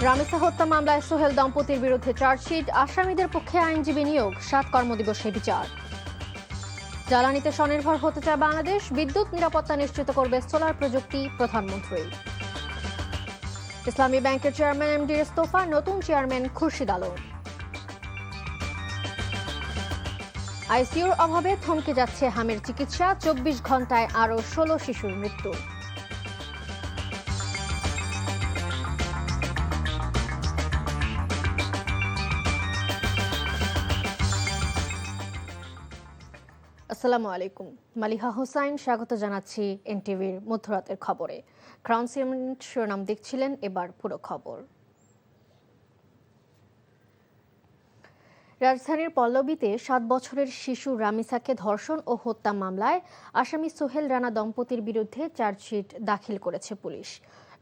রামেসা হত্যা মামলায় সোহেল দম্পতির বিরুদ্ধে চার্জশিট, আসামিদের পক্ষে আইনজীবী নিয়োগ, 7 কর্মদিবসে বিচার। জ্বালানিতে স্বনির্ভর হতে চায় বাংলাদেশ, বিদ্যুৎ নিরাপত্তা নিশ্চিত করবে সোলার প্রযুক্তি, প্রধানমন্ত্রী। ইসলামী ব্যাংকের চেয়ারম্যান এমডির ইস্তফা, নতুন চেয়ারম্যান খুরশিদ আলম। আইসিইউর অভাবে থমকে যাচ্ছে হামের চিকিৎসা, 24 ঘন্টায় আরও 16 শিশুর মৃত্যু। আসসালামু আলাইকুম, মালিহা হোসাইন স্বাগত জানাচ্ছি এনটিভির মধ্যরাতের খবরে। ক্রাউন সিমেন্ট শিরোনাম দেখছিলেন, এবার পুরো খবর। রাজধানীর পল্লবীতে 7 বছরের শিশু রামিসাকে ধর্ষণ ও হত্যা মামলায় আসামি সোহেল রানা দম্পতির বিরুদ্ধে চার্জশিট দাখিল করেছে পুলিশ।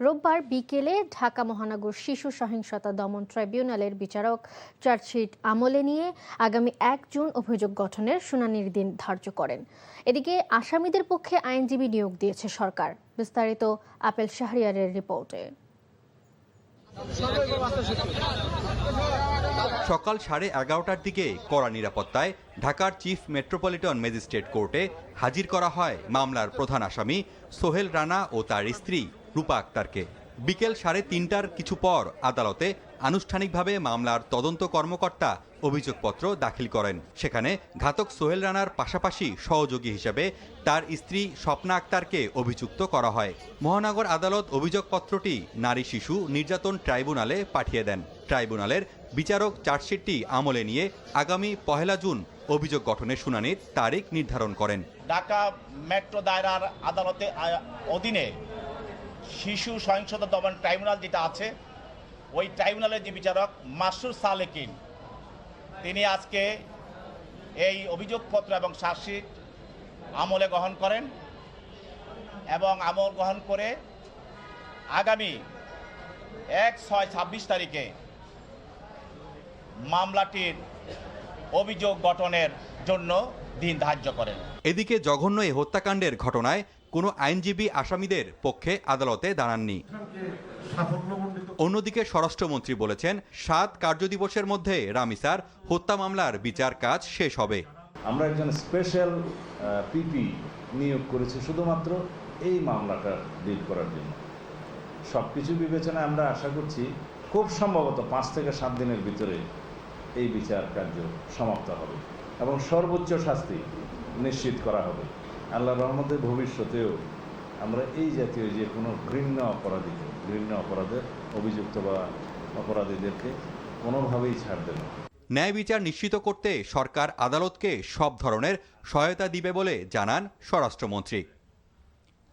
রোববার বিকেলে ঢাকা মহানগর শিশু সহিংসতা দমন ট্রাইব্যুনালের বিচারক চার্জশিট আমলে নিয়ে আগামী 1 জুন অভিযোগ গঠনের শুনানির দিন ধার্য করেন। এদিকে আসামিদের পক্ষে আইনজীবী নিয়োগ দিয়েছে সরকার। বিস্তারিত আপেল শাহরিয়ারের রিপোর্টে। সকাল 11:30টার দিকে কড়া নিরাপত্তায় ঢাকার চিফ মেট্রোপলিটন ম্যাজিস্ট্রেট কোর্টে হাজির করা হয় মামলার প্রধান আসামি সোহেল রানা ও তার স্ত্রী রূপা আক্তারকে। বিকেল 3:30টার কিছু পর আদালতে আনুষ্ঠানিকভাবে মামলার তদন্ত কর্মকর্তা অভিযোগপত্র দাখিল করেন। সেখানে ঘাতক সোহেল রানার পাশাপাশি সহযোগী হিসেবে তার স্ত্রী স্বপ্না আক্তারকে অভিযুক্ত করা হয়। মহানগর আদালত অভিযোগপত্রটি নারী শিশু নির্যাতন ট্রাইব্যুনালে পাঠিয়ে দেন। ট্রাইব্যুনালের বিচারক চার্জশিটটি আমলে নিয়ে আগামী 1 জুন অভিযোগ গঠনের শুনানির তারিখ নির্ধারণ করেন। ঢাকা মেট্রো দায়রার আদালতে অধীনে শিশু সহিংসতা দমন ট্রাইব্যুনাল যেটা আছে, ওই ট্রাইব্যুনালের যে বিচারক মাসুর সালেকিন, তিনি আজকে এই অভিযোগপত্র এবং চার্জশিট আমলে গ্রহণ করেন এবং আমল গ্রহণ করে আগামী 1/6/26 তারিখে মামলাটির অভিযোগ গঠনের জন্য দিন ধার্য করেন। এদিকে জঘন্য এই হত্যাকাণ্ডের ঘটনায় কোনো আইনজীবী আসামিদের পক্ষে আদালতে দাঁড়াননি। অন্যদিকে স্বরাষ্ট্রমন্ত্রী বলেছেন 7 কার্যদিবসের মধ্যে রামিসার হত্যা মামলার বিচার কাজ শেষ হবে। আমরা একজন স্পেশাল পিপি নিয়োগ করেছি শুধুমাত্র এই মামলাটা ডিল করার জন্য। সব কিছু বিবেচনায় আমরা আশা করছি খুব সম্ভবত 5 থেকে 7 দিনের ভিতরে এই বিচার কার্য সমাপ্ত হবে এবং সর্বোচ্চ শাস্তি নিশ্চিত করা হবে। আল্লাহর রহমতে ভবিষ্যতেও আমরা এই জাতীয় যে কোনো ঘৃণ্য অপরাধের অভিযুক্ত বা অপরাধীদেরকে কোনোভাবেই ছাড় দেব না। ন্যায় বিচার নিশ্চিত করতে সরকার আদালতকে সব ধরনের সহায়তা দিবে বলে জানান স্বরাষ্ট্রমন্ত্রী।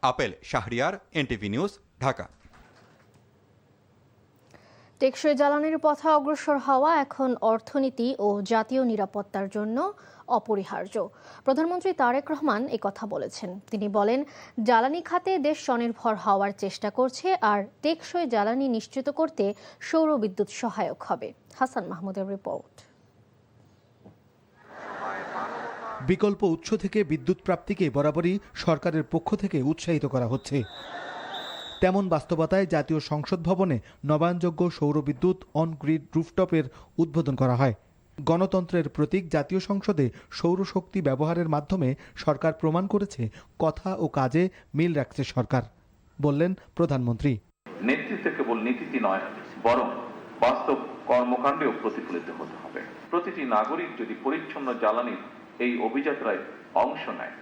Apple Shahriar, NTV news, Dhaka. টেকসই জ্বালানির পথে অগ্রসর হওয়া এখন অর্থনীতি ও জাতীয় নিরাপত্তার জন্য অপরিহার্য। প্রধানমন্ত্রী তারেক রহমান কথা বলেছেন। তিনি বলেন, জ্বালানি খাতে দেশ স্বনির্ভর হওয়ার চেষ্টা করছে, আর টেকসই জ্বালানি নিশ্চিত করতে সৌর বিদ্যুৎ সহায়ক হবে। হাসান মাহমুদের রিপোর্ট। বিকল্প উৎস থেকে বিদ্যুৎ প্রাপ্তিকে বরাবরই সরকারের পক্ষ থেকে উৎসাহিত করা হচ্ছে। তেমন বাস্তবতায় জাতীয় সংসদ ভবনে নবায়নযোগ্য সৌর বিদ্যুৎ অন গ্রিড রুফটপের উদ্বোধন করা হয়। গণতন্ত্রের প্রতীক জাতীয় সংসদে সৌরশক্তি ব্যবহারের মাধ্যমে সরকার প্রমাণ করেছে কথা ও কাজে মিল রাখছে সরকার, বললেন প্রধানমন্ত্রী। নেতৃত্ব কেবল নীতিতে নয়, বরং বাস্তব কর্মকাণ্ডেও প্রতিফলিত হতে হবে। প্রতিটি নাগরিক যদি পরিচ্ছন্ন জ্বালানির এই অভিযাত্রায় অংশ নেয়,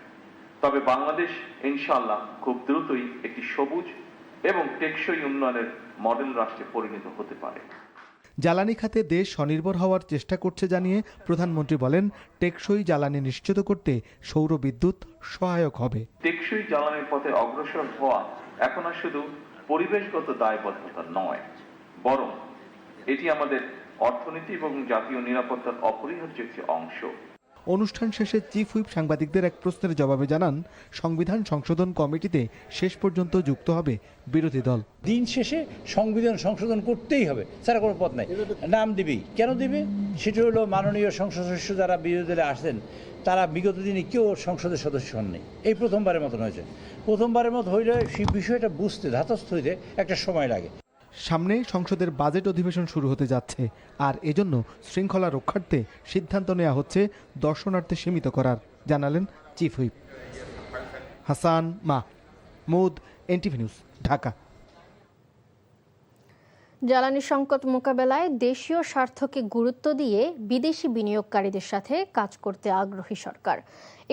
তবে বাংলাদেশ ইনশাআল্লাহ খুব দ্রুতই একটি সবুজ এবং টেকসই উন্নয়নের মডেল রাষ্ট্রে পরিণত হতে পারে। জ্বালানি খাতে দেশ স্বনির্ভর হওয়ার চেষ্টা করছে জানিয়ে প্রধানমন্ত্রী বলেন, টেকসই জ্বালানি নিশ্চিত করতে সৌর বিদ্যুৎ সহায়ক হবে। টেকসই জ্বালানির পথে অগ্রসর হওয়া এখন আর শুধু পরিবেশগত দায়বদ্ধতা নয়, বরং এটি আমাদের অর্থনীতি এবং জাতীয় নিরাপত্তার অপরিহার্য একটি অংশ। অনুষ্ঠান শেষে চিফ হুইপ সাংবাদিকদের এক প্রশ্নের জবাবে জানান, সংবিধান সংশোধন কমিটিতে শেষ পর্যন্ত যুক্ত হবে বিরোধী দল। দিন শেষে সংবিধান সংশোধন করতেই হবে, ছাড়া কোনো পথ নাই। নাম দিবেই, কেন দিবে? সেটা হলো মাননীয় সংসদ সদস্য যারা বিরোধী দলে আসেন, তারা বিগত দিনে কেউ সংসদের সদস্য হননি। এই প্রথমবারের মতন হয়েছে। প্রথমবারের মতো হইলে সেই বিষয়টা বুঝতে, ধাতস্থ হইতে একটা সময় লাগে। সামনে সংসদের বাজেট অধিবেশন শুরু হতে যাচ্ছে, আর এজন্য শৃঙ্খলা রক্ষার্থে সিদ্ধান্ত নেওয়া হচ্ছে দর্শনার্থী সীমিত করার, জানালেন chief whip Hasan Mahmud, NTV news, Dhaka. জ্বালানি সংকট মোকাবেলায় দেশীয় স্বার্থকে গুরুত্ব দিয়ে বিদেশি বিনিয়োগকারীদের সাথে কাজ করতে আগ্রহী সরকার।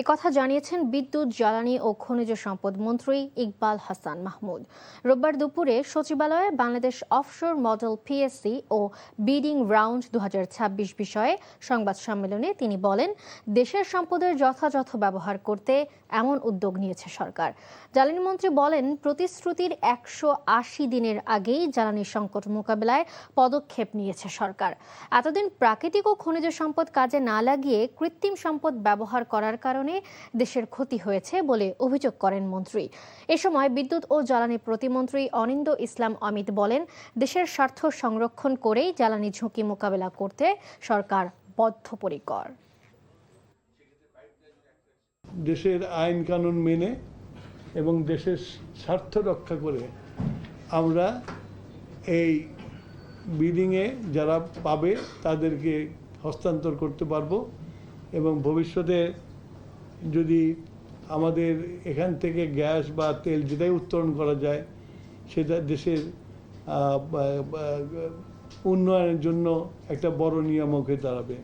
একথা জানিয়েছেন বিদ্যুৎ, জ্বালানি ও খনিজ সম্পদ মন্ত্রী ইকবাল হাসান মাহমুদ। রোববার দুপুরে সচিবালয়ে বাংলাদেশ অফশোর মডেল পিএসসি ও বিডিং রাউন্ড 2026 বিষয়ে সংবাদ সম্মেলনে তিনি বলেন, দেশের সম্পদের যথাযথ ব্যবহার করতে এমন উদ্যোগ নিয়েছে সরকার। জ্বালানি মন্ত্রী বলেন, প্রতিশ্রুতির 180 দিনের আগেই জ্বালানি সংকট মোকাবেলায় পদক্ষেপ নিয়েছে সরকার। এতদিন প্রাকৃতিক ও খনিজ সম্পদ কাজে না লাগিয়ে কৃত্রিম সম্পদ ব্যবহার করার কারণে দেশের ক্ষতি হয়েছে বলে অভিযোগ করেন মন্ত্রী। এ সময় বিদ্যুৎ ও জ্বালানি প্রতিমন্ত্রী অনিন্দ্য ইসলাম অমিত বলেন, দেশের স্বার্থ সংরক্ষণ করেই জ্বালানি ঝুঁকি মোকাবেলা করতে সরকার বদ্ধপরিকর। দেশের আইন কানুন মেনে এবং দেশের স্বার্থ রক্ষা করে আমরা এই বিডিংয়ে যারা পাবে তাদেরকে হস্তান্তর করতে পারবো এবং ভবিষ্যতে যদি আমাদের এখান থেকে গ্যাস বা তেল যেটাই উত্তোলন করা যায় সেটা দেশের উন্নয়নের জন্য একটা বড় নিয়ামক হয়ে দাঁড়াবে।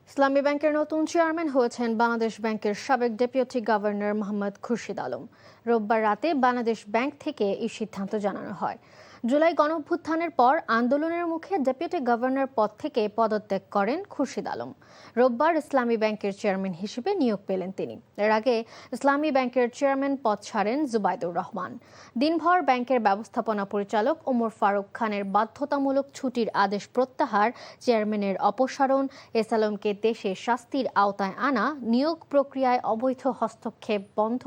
ইসলামী ব্যাংকের নতুন চেয়ারম্যান হয়েছেন বাংলাদেশ ব্যাংকের সাবেক ডেপুটি গভর্নর মোহাম্মদ খুরশিদ আলম। রোববার রাতে বাংলাদেশ ব্যাংক থেকে এই সিদ্ধান্ত জানানো হয়। জুলাই গণঅভ্যুত্থানের পর আন্দোলনের মুখে ডেপুটি গভর্নর পদ থেকে পদত্যাগ করেন খুরশিদ আলম। রোববার ইসলামী ব্যাংকের চেয়ারম্যান হিসেবে নিয়োগ পেলেন তিনি। এর আগে ইসলামী ব্যাংকের চেয়ারম্যান পদ ছাড়েন জুবাইদুর রহমান। দিনভর ব্যাংকের ব্যবস্থাপনা পরিচালক ওমর ফারুক খানের বাধ্যতামূলক ছুটির আদেশ প্রত্যাহার, চেয়ারম্যানের অপসারণ, এস আলমকে দেশে শাস্তির আওতায় আনা, নিয়োগ প্রক্রিয়ায় অবৈধ হস্তক্ষেপ বন্ধ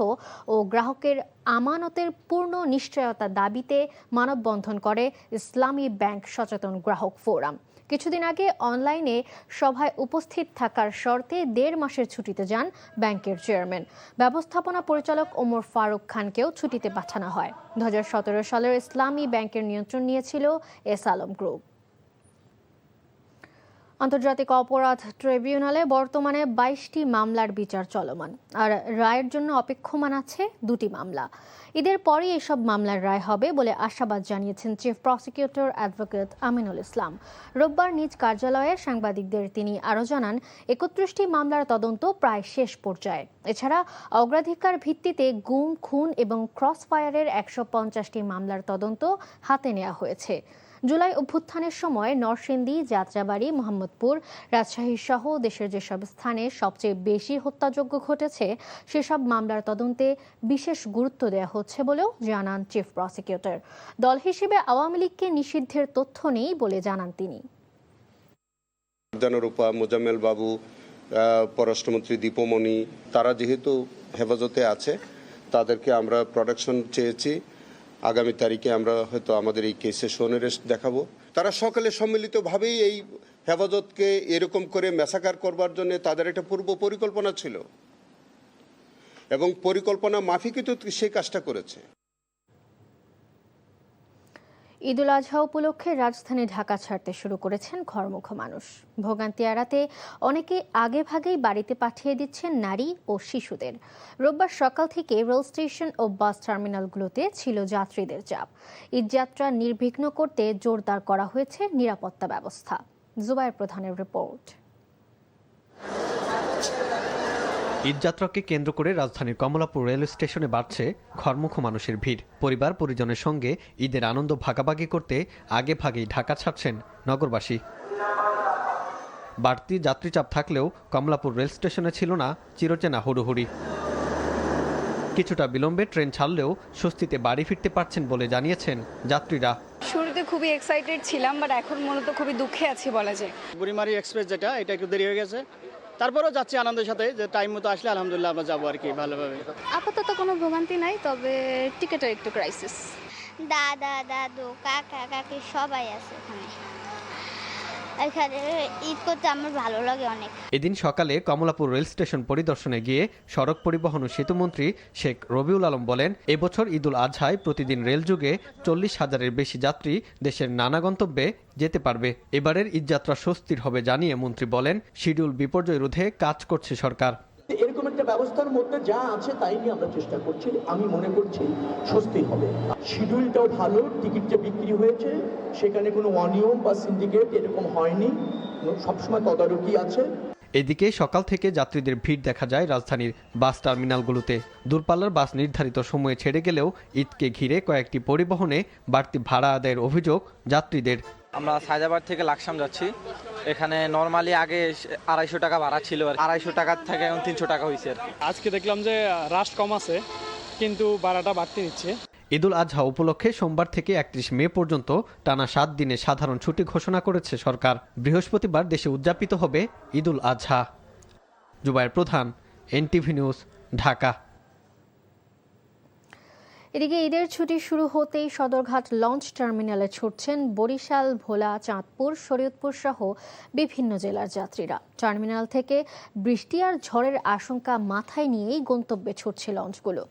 ও গ্রাহকের আমানতের পূর্ণ নিশ্চয়তা দাবিতে মানববন্ধন করে ইসলামী ব্যাংক সচেতন গ্রাহক ফোরাম। কিছুদিন আগে অনলাইনে সভায় উপস্থিত থাকার শর্তে 1.5 মাসের ছুটিতে যান ব্যাংকের চেয়ারম্যান। ব্যবস্থাপনা পরিচালক ওমর ফারুক খানকেও ছুটিতে পাঠানো হয়। 2017 সালের ইসলামী ব্যাংকের নিয়ন্ত্রণ নিয়েছিল এস আলম গ্রুপ। আন্তর্জাতিক অপরাধ ট্রাইব্যুনালে বর্তমানে 22টি মামলার বিচার চলমান, আর রায়ের জন্য অপেক্ষমান আছে 2টি মামলা। ঈদের পরই এসব মামলার রায় হবে বলে আশাবাদ জানিয়েছেন chief prosecutor advocate Aminul Islam. রোববার নিজ কার্যালয়ে সাংবাদিকদের তিনি আরও জানান, 31টি মামলার তদন্ত প্রায় শেষ পর্যায়ে। এছাড়া অগ্রাধিকার ভিত্তিতে গুম, খুন এবং ক্রসফায়ারের 150টি মামলার তদন্ত হাতে নেওয়া হয়েছে। জুলাই অভ্যুত্থানের সময় নরসিংদী, যাত্রাবাড়ি, মোহাম্মদপুর, রাজশাহী সহ দেশের যেসব স্থানে সবচেয়ে বেশি হত্যাযজ্ঞ ঘটেছে সেসব মামলার তদন্তে বিশেষ গুরুত্ব দেওয়া হচ্ছে বলেও জানান চিফ প্রসিকিউটর। দল হিসেবে আওয়ামী লীগকে নিষিদ্ধের তথ্য নেই বলে জানান তিনি। রূপা, মোজাম্মেল বাবু, পররাষ্ট্রমন্ত্রী দীপমণি, তারা যেহেতু হেফাজতে আছে তাদেরকে আমরা প্রোটেকশন চেয়েছি। আগামী তারিখে আমরা হয়তো আমাদের এই কেসে সোনারেস্ট দেখাবো। তারা সকালে সম্মিলিতভাবেই এই হেফাজতকে এরকম করে ম্যাসাকার করবার জন্য তাদের একটা পূর্ব পরিকল্পনা ছিল এবং পরিকল্পনা মাফিকই তো সেই কাজটা করেছে। ঈদুল আজহা উপলক্ষে রাজধানী ঢাকা ছাড়তে শুরু করেছেন ঘরমুখ মানুষ। ভোগান্তি এড়াতে অনেকে আগেভাগেই বাড়িতে পাঠিয়ে দিচ্ছেন নারী ও শিশুদের। রোববার সকাল থেকে রেল স্টেশন ও বাস টার্মিনালগুলোতে ছিল যাত্রীদের চাপ। ঈদযাত্রা নির্বিঘ্ন করতে জোরদার করা হয়েছে নিরাপত্তা ব্যবস্থা। জুবায়ের প্রধানের রিপোর্ট। ঈদযাত্রাকে কেন্দ্র করে রাজধানীর কমলাপুর রেল স্টেশনে বাড়ছে ঘরমুখ মানুষের ভিড়। পরিবার পরিজনের সঙ্গে ঈদের আনন্দ ভাগাভাগি করতে আগে ভাগেই ঢাকা ছাড়ছেন নগরবাসী। বাড়তি যাত্রীচাপ থাকলেও কমলাপুর রেল স্টেশনে ছিল না চিরচেনা হুড়োহুড়ি। কিছুটা বিলম্বে ট্রেন ছাড়লেও স্বস্তিতে বাড়ি ফিরতে পারছেন বলে জানিয়েছেন যাত্রীরা। শুরুতে খুবই এক্সাইটেড ছিলাম, বাট এখন মূলত খুবই দুঃখে আছি বলা যায়। বুড়িমারি এক্সপ্রেস যেটা, এটা একটু দেরি হয়ে গেছে, তারপরেও যাচ্ছি আনন্দের সাথে, যে টাইম মতো আসলে আলহামদুলিল্লাহ আমরা যাবো আর কি ভালোভাবে। আপাতত কোনো ভোগান্তি নাই, তবে টিকেটের একটু ক্রাইসিস। দাদা দাদু কাকা কাকি সবাই আছে এখানে। এখানে ঈদ করতে আমার ভালো লাগে অনেক। এদিন সকালে কমলাপুর রেল স্টেশন পরিদর্শনে গিয়ে সড়ক পরিবহন ও সেতুমন্ত্রী শেখ রবিউল আলম বলেন, এবছর ঈদুল আজহায় প্রতিদিন রেলযোগে 40,000-এর বেশি যাত্রী দেশের নানা গন্তব্যে যেতে পারবে। এবারের ঈদযাত্রা স্বস্তির হবে জানিয়ে মন্ত্রী বলেন, শিডিউল বিপর্যয় রোধে কাজ করছে সরকার। এরকম একটা ব্যবস্থার মধ্যে যা আছে তাই নিয়ে আমরা চেষ্টা করছি, আমি মনে করছি স্বস্তি হবে। শিডিউলটাও ভালো, টিকিট যে বিক্রি হয়েছে সেখানে কোনো অনিয়ম বা সিন্ডিকেট এরকম হয়নি, সবসময় তদারকি আছে। এদিকে সকাল থেকে যাত্রীদের ভিড় দেখা যায় রাজধানীর বাস টার্মিনালগুলোতে। দূরপাল্লার বাস নির্ধারিত সময়ে ছেড়ে গেলেও ঈদকে ঘিরে কয়েকটি পরিবহনে বাড়তি ভাড়া আদায়ের অভিযোগ যাত্রীদের। আমরা সায়দাবাদ থেকে লাকসাম যাচ্ছি, এখানে নর্মালি আগে 250 টাকা ভাড়া ছিল, আর 250 টাকার থেকে এখন 300 টাকা হয়েছে। আজকে দেখলাম যে রাশ কম আছে কিন্তু ভাড়াটা বাড়তি নিচ্ছে। ঈদুল আজহা উপলক্ষে সোমবার থেকে 31 মে পর্যন্ত টানা 7 দিনে সাধারণ ছুটি ঘোষণা করেছে সরকার। বৃহস্পতিবার দেশে উদযাপিত হবে ঈদুল আজহা। জুবায়ের প্রধান, এনটিভি নিউজ, ঢাকা। এদিকে ঈদের ছুটি শুরু হতেই সদরঘাট লঞ্চ টার্মিনালে ছুটছেন বরিশাল, ভোলা, চাঁদপুর, শরীয়তপুর সহ বিভিন্ন জেলার যাত্রীরা। টার্মিনাল থেকে বৃষ্টি আর ঝড়ের আশঙ্কা মাথায় নিয়েই গন্তব্যে ছুটছে লঞ্চগুলো।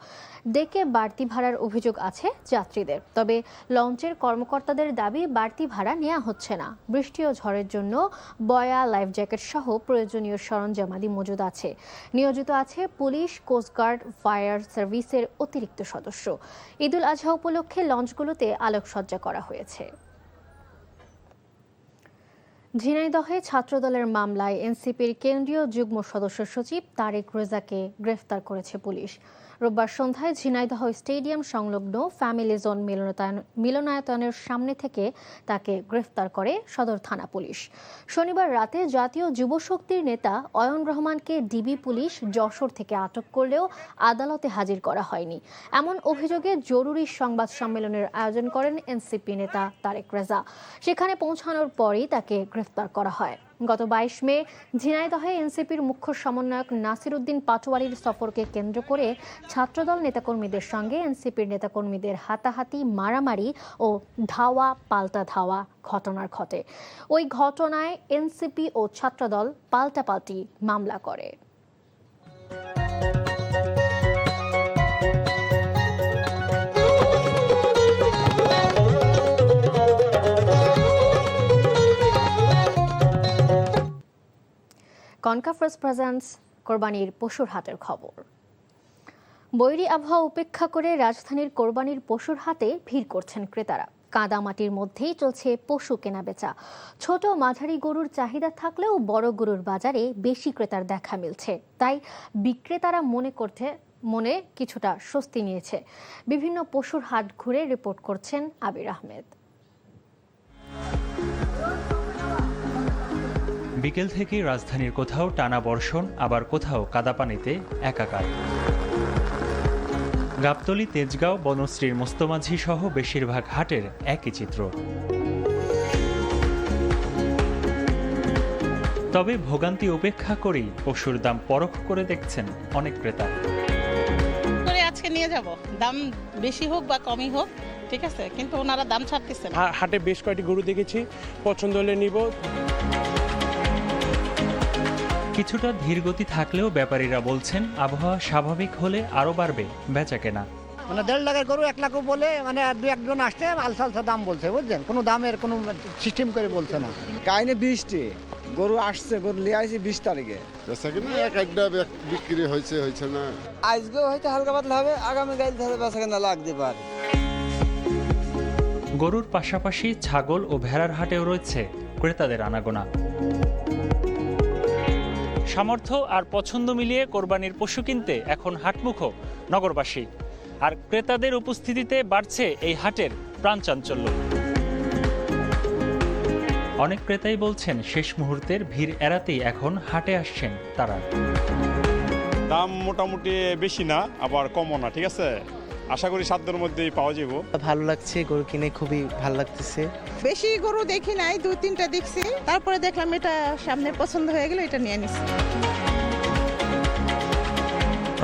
ডেকে বাড়তি ভাড়ার অভিযোগ আছে যাত্রীদের, তবে লঞ্চের কর্মকর্তাদের দাবি বাড়তি ভাড়া নেওয়া হচ্ছে না। বৃষ্টি ও ঝড়ের জন্য বয়া, লাইফ জ্যাকেট সহ প্রয়োজনীয় সরঞ্জামাদি মজুদ আছে। নিয়োজিত আছে পুলিশ, কোস্টগার্ড, ফায়ার সার্ভিসের অতিরিক্ত সদস্য। ঈদুল আজহা উপলক্ষে লঞ্চগুলোতে আলোকসজ্জা করা হয়েছে। ঝিনাইদহে ছাত্রদলের মামলায় এনসিপির কেন্দ্রীয় যুগ্ম সদস্য সচিব তারেক রেজাকে গ্রেফতার করেছে পুলিশ। রোববার সন্ধ্যায় ঝিনাইদহ স্টেডিয়াম সংলগ্ন ফ্যামিলি জোন মিলনায়তনের সামনে থেকে তাকে গ্রেফতার করে সদর থানা পুলিশ। শনিবার রাতে জাতীয় যুবশক্তির নেতা অয়ন রহমানকে ডিবি পুলিশ যশোর থেকে আটক করলেও আদালতে হাজির করা হয়নি। এমন অভিযোগে জরুরি সংবাদ সম্মেলনের আয়োজন করেন এনসিপি নেতা তারেক রেজা। সেখানে পৌঁছানোর পরই তাকে গ্রেফতার করা হয়। গত 22 মে ঝিনাইদহে এনসিপির মুখ্য সমন্বয়ক নাসির উদ্দিন পাটোয়ারির সফরকে কেন্দ্র করে ছাত্রদল নেতাকর্মীদের সঙ্গে এনসিপির নেতাকর্মীদের হাতাহাতি, মারামারি ও ধাওয়া পাল্টা ধাওয়া ঘটনার ঘটে। ওই ঘটনায় এনসিপি ও ছাত্রদল পাল্টাপাল্টি মামলা করে। কনকাফারেন্স প্রেজেন্টস কোরবানির পশুর হাটের খবর। বৈরী আবহাওয়া উপেক্ষা করে রাজধানীর কোরবানির পশুর হাটে ভিড় করছেন ক্রেতারা। কাদামাটির মধ্যেই চলছে পশু কেনাবেচা। ছোট মাঝারি গরুর চাহিদা থাকলেও বড় গরুর বাজারে বেশি ক্রেতার দেখা মিলছে, তাই বিক্রেতারা মনে কিছুটা স্বস্তি নিয়েছে। বিভিন্ন পশুর হাট ঘুরে রিপোর্ট করছেন আবির আহমেদ। বিকেল থেকে রাজধানীর কোথাও টানা বর্ষণ, আবার কোথাও কাদাপানিতে একাকার। গাবতলী, তেজগাঁও, বনশ্রীর মোস্তমাঝি সহ বেশিরভাগ হাটের একই চিত্র। তবে ভোগান্তি উপেক্ষা করেই পশুর দাম পরখ করে দেখছেন অনেক ক্রেতা। আজকে নিয়ে যাব, দাম বেশি হোক বা কমই হোক, ঠিক আছে, কিন্তু ওনারা দাম ছাড়তেছেন। হাটে বেশ কয়েকটি গরু দেখেছি, পছন্দ হলে নিব। কিছুটা ধীরগতি থাকলেও ব্যাপারীরা বলছেন আবহাওয়া স্বাভাবিক হলে আরো বাড়বে বেচাকেনা। মানে 1.5 লাখের গরু 1 লাখও বলে, মানে আর 2-1 আসছে আলসা দাম বলছে, বুঝছেন, কোনো দামের কোনো সিস্টেম করে বলছে না। কাইনে 20টি গরু আসছে, গরু লিয়ে আসি 20 তারিখে, একটা বিক্রি হয়েছে না। আজকেও হয়তো হালকা পাতলা হবে, আগামী গাইল ধরে বেচাকেনা লাগতে পারে। গরুর পাশাপাশি ছাগল ও ভেড়ার হাটেও রয়েছে ক্রেতাদের আনাগোনা। সামর্থ্য আর পছন্দ মিলিয়ে কোরবানির পশু কিনতে এখন হাটমুখো নগরবাসী, আর ক্রেতাদের উপস্থিতিতে বাড়ছে এই হাটের প্রাণচাঞ্চল্য। অনেক ক্রেতাই বলছেন শেষ মুহূর্তের ভিড় এড়াতেই এখন হাটে আসছেন তারা। দাম মোটামুটি বেশি না, আবার কমও না, ঠিক আছে, আশা করি 7 দিনের মধ্যেই পাওয়া যাবে। ভালো লাগছে, গরু কিনে খুবই ভালো লাগতেছে। বেশি গরু দেখি নাই, 2-3টা দেখছি, তারপরে দেখলাম এটা সামনে পছন্দ হয়ে গেল, এটা নিয়ে নিছি।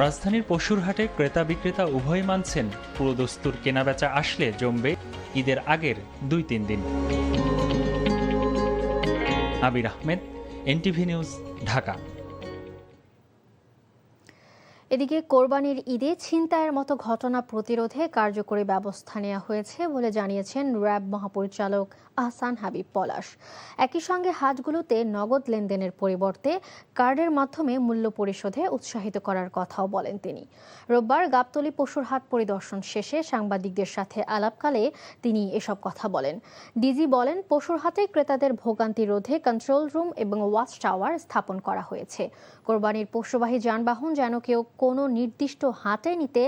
রাজধানীর পশুর হাটে ক্রেতা বিক্রেতা উভয় মানছেন পুরোদস্তুর কেনাবেচা আসলে জমবে ঈদের আগের 2-3 দিন। আবির আহমেদ, এনটিভি নিউজ, ঢাকা। এদিকে কোরবানির ঈদে ছিনতাইয়ের মতো ঘটনা প্রতিরোধে কার্যকরী ব্যবস্থা নেওয়া হয়েছে বলে জানিয়েছেন র্যাব মহাপরিচালক আহসান হাবিব পলাশ। একই সঙ্গে হাটগুলোতে নগদ লেনদেনের পরিবর্তে কার্ডের মাধ্যমে মূল্য পরিশোধে উৎসাহিত করার কথাও বলেন তিনি। রোববার গাবতলী পশুর হাট পরিদর্শন শেষে সাংবাদিকদের সাথে আলাপকালে তিনি এসব কথা বলেন। ডিজি বলেন, পশুর হাটে ক্রেতাদের ভোগান্তি রোধে কন্ট্রোল রুম এবং ওয়াচ টাওয়ার স্থাপন করা হয়েছে। কোরবানির পশুবাহী যানবাহন যেন কেউ কোনো নির্দিষ্ট হাটে নিতে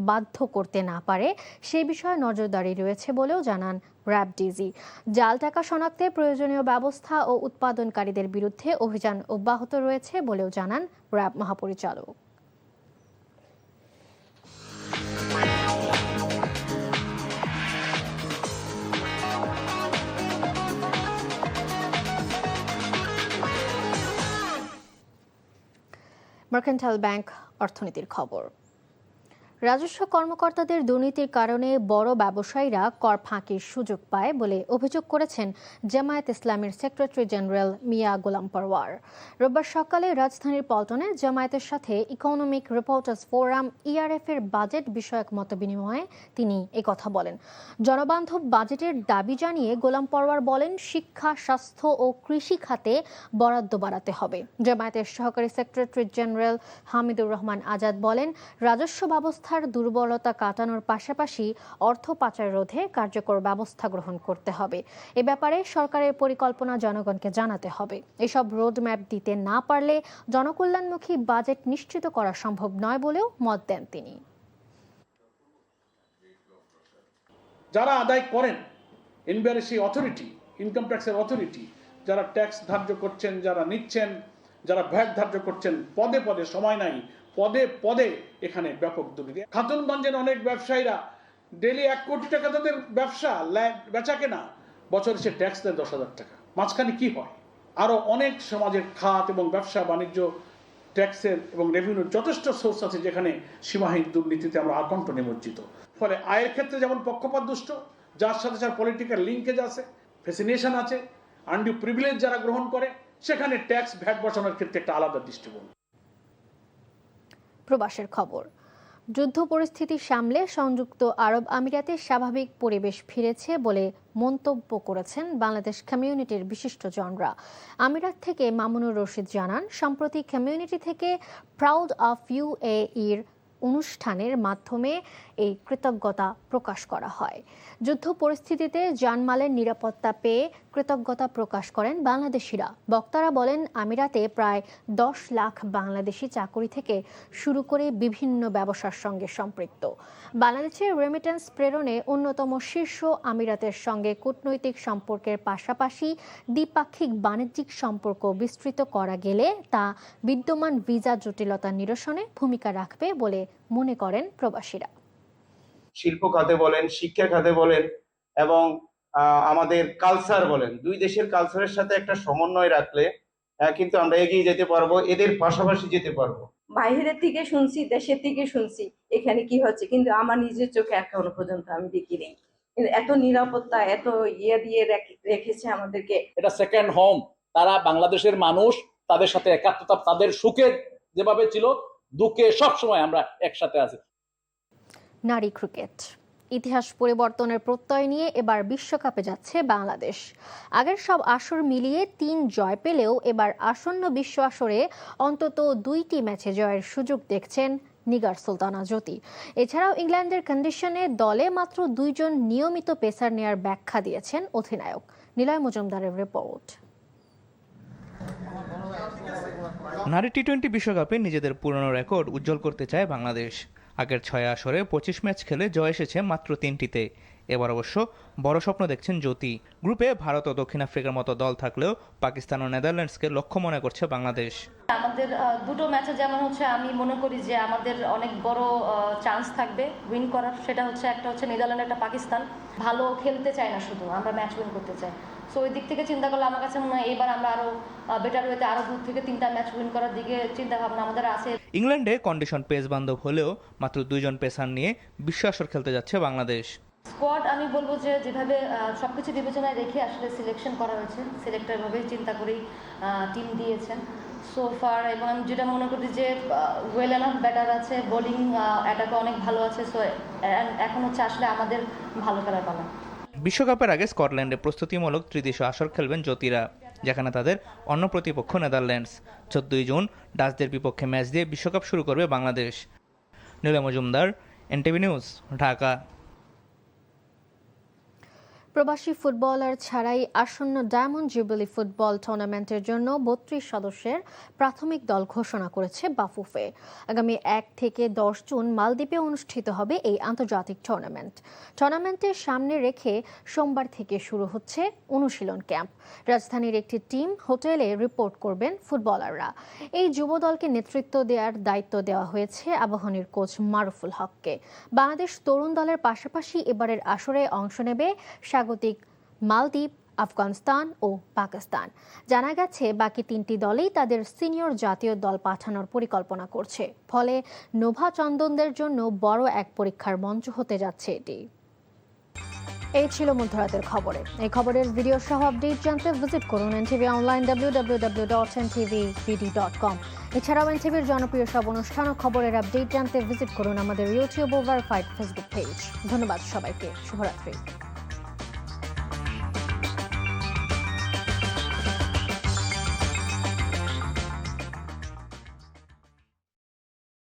বাধ্য করতে না পারে সে বিষয়ে নজরদারি রয়েছে বলেও জানান র্যাব ডিজি। জাল টাকা শনাক্তে প্রয়োজনীয় ব্যবস্থা ও উৎপাদনকারীদের বিরুদ্ধে অভিযান অব্যাহত রয়েছে বলেও জানান র্যাব মহাপরিচালক। মার্কেন্টাইল ব্যাংক অর্থনীতির খবর। রাজস্ব কর্মকর্তাদের দুর্নীতির কারণে বড় ব্যবসায়ীরা কর ফাঁকির সুযোগ পায় বলে অভিযোগ করেছেন জামায়াত ইসলামের সেক্রেটারি জেনারেল মিয়া গোলাম পরওয়ার। রোববার সকালে রাজধানীর পল্টনে জামায়াতের সাথে ইকোনমিক রিপোর্টার্স ফোরাম ইআরএফ এর বাজেট বিষয়ক মতবিনিময়ে তিনি একথা বলেন। জনবান্ধব বাজেটের দাবি জানিয়ে গোলাম পরওয়ার বলেন, শিক্ষা, স্বাস্থ্য ও কৃষি খাতে বরাদ্দ বাড়াতে হবে। জামায়াতের সহকারী সেক্রেটারি জেনারেল হামিদুর রহমান আজাদ বলেন, রাজস্ব ব্যবস্থা দুর্বলতা কাটানোর পাশাপাশি অর্থ পাচার রোধে কার্যকর ব্যবস্থা গ্রহণ করতে হবে। এ ব্যাপারে সরকারের পরিকল্পনা জনগণকে জানাতে হবে। এসব রোডম্যাপ দিতে না পারলে জনকল্যাণমুখী বাজেট নিশ্চিত করা সম্ভব নয় বলেও মত দেন তিনি। যারা আদায় করেন, এনবিআরসি অথরিটি, ইনকাম ট্যাক্সের অথরিটি, যারা ট্যাক্স ধার্য করছেন, যারা নিচ্ছেন, যারা ভ্যাট ধার্য করছেন, পদে পদে, সময় নাই, পদে পদে এখানে ব্যাপক দুর্নীতি। খাতুনগঞ্জের অনেক ব্যবসায়ীরা ডেলি 1 কোটি টাকা তাদের ব্যবসা, বেচা কেনা, বছরে সে ট্যাক্স দেয় 10,000 টাকা। মাঝখানে কি হয়? আরো অনেক সমাজের খাত এবং ব্যবসা বাণিজ্য ট্যাক্সের এবং রেভিনিউর যথেষ্ট সোর্স আছে যেখানে সীমাহীন দুর্নীতিতে আমরা আকণ্ঠ নিমজ্জিত। ফলে আয়ের ক্ষেত্রে যেমন পক্ষপাত দুষ্ট, যার সাথে যার পলিটিক্যাল লিঙ্কেজ আছে, ফ্যাসিনেশন আছে, আনডিউ প্রিভিলেজ যারা গ্রহণ করে, সেখানে ট্যাক্স ভ্যাট বসানোর ক্ষেত্রে একটা আলাদা দৃষ্টিভঙ্গি। প্রবাসের খবর। যুদ্ধ পরিস্থিতি সামলে সংযুক্ত আরব আমিরাতে স্বাভাবিক পরিবেশ ফিরেছে বলে মন্তব্য করেছেন বাংলাদেশ কমিউনিটির বিশিষ্টজনরা। আমিরাত থেকে মামুনুর রশিদ জানান, সম্প্রতি কমিউনিটি থেকে প্রাউড অফ ইউএইর অনুষ্ঠানের মাধ্যমে এই কৃতজ্ঞতা প্রকাশ করা হয়। যুদ্ধ পরিস্থিতিতে জানমালের নিরাপত্তা পেয়ে কৃতজ্ঞতা প্রকাশ করেন বাংলাদেশিরা। বক্তারা বলেন, আমিরাতে প্রায় 10 লাখ বাংলাদেশি চাকরি থেকে শুরু করে বিভিন্ন ব্যবসার সঙ্গে সম্পৃক্ত। বাংলাদেশের রেমিটেন্স প্রেরণে অন্যতম শীর্ষ আমিরাতের সঙ্গে কূটনৈতিক সম্পর্কের পাশাপাশি দ্বিপাক্ষিক বাণিজ্যিক সম্পর্ক বিস্তৃত করা গেলে তা বিদ্যমান ভিসা জটিলতা নিরসনে ভূমিকা রাখবে বলে মনে করেন প্রবাসীরা। শিল্প খাতে বলেন, শিক্ষা খাতে বলেন এবং আমাদের কালচার বলেন, দুই দেশের কালচারের সাথে একটা সমন্বয় রাখলে কিন্তু আমরা এগিয়ে যেতে পারবো, এদের পাশাপাশি যেতে পারবো। বাইরের থেকে শুনছি, দেশের থেকে শুনছি এখানে কি হচ্ছে, কিন্তু আমার নিজের চোখে এখনো পর্যন্ত আমি দেখিনি। এত নিরাপত্তা, এত ইয়ে দিয়ে রেখেছে আমাদেরকে। এটা সেকেন্ড হোম। তারা বাংলাদেশের মানুষ, তাদের সাথে একাত্মতা, তাদের সুখে যেভাবে ছিল, দুঃখে সবসময় আমরা একসাথে আছি। নারী ক্রিকেট ইতিহাস পরিবর্তনের প্রত্যয় নিয়ে এবার বিশ্বকাপে যাচ্ছে বাংলাদেশ। আগের সব আসর মিলিয়ে 3 জয় পেলেও এবার আসন্ন বিশ্ব আসরে অন্তত 2টি ম্যাচে জয়ের সুযোগ দেখছেন নিগার সুলতানা জ্যোতি। এছাড়াও ইংল্যান্ডের কন্ডিশনে দলে মাত্র 2 জন নিয়মিত পেসার নেয়ার ব্যাখ্যা দিয়েছেন অধিনায়ক। নিলয় মজুমদারের রিপোর্ট। নারী টি-20 বিশ্বকাপে নিজেদের পুরনো রেকর্ড উজ্জ্বল করতে চায় বাংলাদেশ। আগের 6 আসরে 25 ম্যাচ খেলে জয় এসেছে মাত্র 3টিতে। এবার অবশ্য বড় স্বপ্ন দেখছেন জ্যোতি। গ্রুপে ভারত ও দক্ষিণ আফ্রিকার মতো দল থাকলেও পাকিস্তান ও নেদারল্যান্ডসকে লক্ষ্য মনে করছে বাংলাদেশ। আমাদের দুটো ম্যাচে যেমন হচ্ছে আমি মনে করি যে আমাদের অনেক বড় চান্স থাকবে উইন করার। সেটা হচ্ছে একটা হচ্ছে নেদারল্যান্ড, একটা পাকিস্তান। ভালো খেলতে চায় না, শুধু আমরা ম্যাচ উইন করতে চাই। সো ওই দিক থেকে চিন্তা করলে আমার কাছে মনে হয় এবার আমরা আরো বেটার ওয়েতে আরো 2 থেকে 3টা ম্যাচ উইন করার দিকে চিন্তা ভাবনা আমাদের আছে। ইংল্যান্ডে কন্ডিশন পেস বান্ধব হলেও মাত্র 2 জন পেসার নিয়ে বিশ্ব আসর খেলতে যাচ্ছে বাংলাদেশ। স্কোয়াড আমি বলবো যে যেভাবে সবকিছু বিবেচনায় রেখে আসলে সিলেকশন করা হয়েছে, সিলেক্টর এভাবেই চিন্তা করেই টিম দিয়েছেন সো ফার। এবং আমি যেটা মনে করি যে ওয়েল এনাফ ব্যাটার আছে, বোলিং অ্যাটাকে অনেক ভালো আছে। সো এখন হচ্ছে আসলে আমাদের ভালো খেলার পালা। বিশ্বকাপের আগে স্কটল্যান্ডে প্রস্তুতিমূলক ত্রিদেশীয় আসর খেলবেন জ্যোতিরা, যেখানে তাদের অন্য প্রতিপক্ষ নেদারল্যান্ডস। 14 জুন ডাচদের বিপক্ষে ম্যাচ দিয়ে বিশ্বকাপ শুরু করবে বাংলাদেশ। নীলা মজুমদার, এনটিভি নিউজ, ঢাকা। প্রবাসী ফুটবলার ছাড়াই আসন্ন ডায়মন্ড জুবিলি ফুটবল টুর্নামেন্টের জন্য 32 সদস্যের প্রাথমিক দল ঘোষণা করেছে বাফুফে। আগামী 1 থেকে 10 জুন মালদ্বীপে অনুষ্ঠিত হবে এই আন্তর্জাতিক টুর্নামেন্টের সামনে রেখে সোমবার থেকে শুরু হচ্ছে অনুশীলন ক্যাম্প। রাজধানীর একটি টিম হোটেলে রিপোর্ট করবেন ফুটবলাররা। এই যুব দলকে নেতৃত্ব দেওয়ার দায়িত্ব দেওয়া হয়েছে আবাহনীর কোচ মারুফুল হককে। বাংলাদেশ তরুণ দলের পাশাপাশি এবারের আসরে অংশ নেবে স্বাগতিক মালদ্বীপ, আফগানিস্তান ও পাকিস্তান। জানা গেছে বাকি 3টি দলেই তাদের সিনিয়র জাতীয় দল পাঠানোর পরিকল্পনা করছে। ফলে নোভা চন্দনদের জন্য বড় এক পরীক্ষার মঞ্চ হতে যাচ্ছে এটি। এই ছিল মধ্যরাতের খবরে। এই খবরের ভিডিও সহ আপডেট জানতে ভিজিট করুন এনটিভি অনলাইন www.ntvbd.com। এছাড়াও এনটিভির জনপ্রিয় সব অনুষ্ঠান ও খবরের আপডেট জানতে ভিজিট করুন আমাদের ইউটিউব ও ভেরিফাইড ফেসবুক পেজ। ধন্যবাদ সবাইকে। শুভরাত্রি।